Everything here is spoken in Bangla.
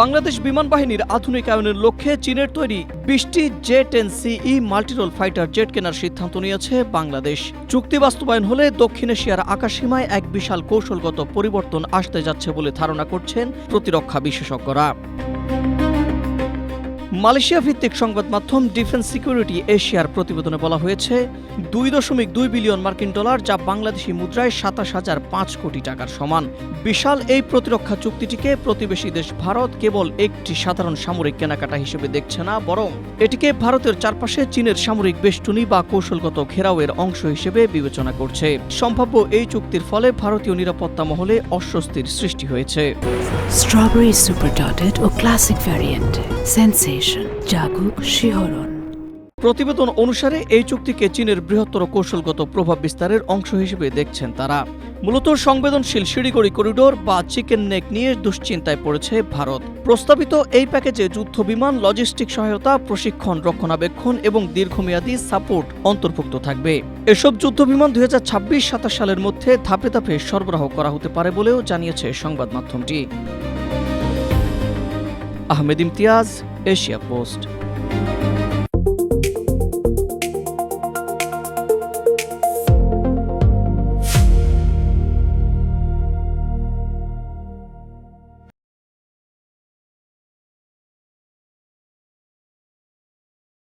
বাংলাদেশ বিমান বাহিনীর আধুনিকায়নের লক্ষ্যে চীনের তৈরি 20টি J-10CE মাল্টিরোল ফাইটার জেট কেনার সিদ্ধান্ত নিয়েছে বাংলাদেশ। চুক্তি বাস্তবায়ন হলে দক্ষিণ এশিয়ার আকাশসীমায় এক বিশাল কৌশলগত পরিবর্তন আসতে যাচ্ছে বলে ধারণা করছেন প্রতিরক্ষা বিশেষজ্ঞরা। মালয়েশিয়া ভিত্তিক সংবাদ মাধ্যম ডিফেন্স সিকিউরিটি এশিয়ার প্রতিবেদনে বলা হয়েছে, 2.2 বিলিয়ন মার্কিন ডলার, যা বাংলাদেশি মুদ্রায় 27,005 কোটি টাকার সমান। বিশাল এই প্রতিরক্ষা চুক্তিটিকে প্রতিবেশী দেশ ভারত কেবল একটি সাধারণ সামরিক কেনাকাটা হিসেবে দেখছে না, বরং এটিকে ভারতের চারপাশে চীনের সামরিক বেষ্টনী বা কৌশলগত ঘেরাওয়ের অংশ হিসেবে বিবেচনা করছে। সম্ভাব্য এই চুক্তির ফলে ভারতীয় নিরাপত্তা মহলে অস্বস্তির সৃষ্টি হয়েছে। স্ট্রবেরি সুপার ডটেড ও ক্লাসিক ভ্যারিয়েন্ট সেন্সেশন জাগুক শিহরণ। প্রতিবেদন অনুসারে এই চুক্তিকে চীনের বৃহত্তর কৌশলগত প্রভাব বিস্তারের অংশ হিসেবে দেখছেন তারা। মূলত সংবেদনশীল শিলিগুড়ি করিডোর বা চিকেন নেক নিয়ে দুশ্চিন্তায় পড়েছে ভারত। প্রস্তাবিত এই প্যাকেজে যুদ্ধবিমান, লজিস্টিক সহায়তা, প্রশিক্ষণ, রক্ষণাবেক্ষণ এবং দীর্ঘমেয়াদী সাপোর্ট অন্তর্ভুক্ত থাকবে। এসব যুদ্ধবিমান 2026-27 সালের মধ্যে ধাপে ধাপে সরবরাহ করা হতে পারে বলেও জানিয়েছে সংবাদ মাধ্যমটি। Ahmed Imtiaz, Asia post.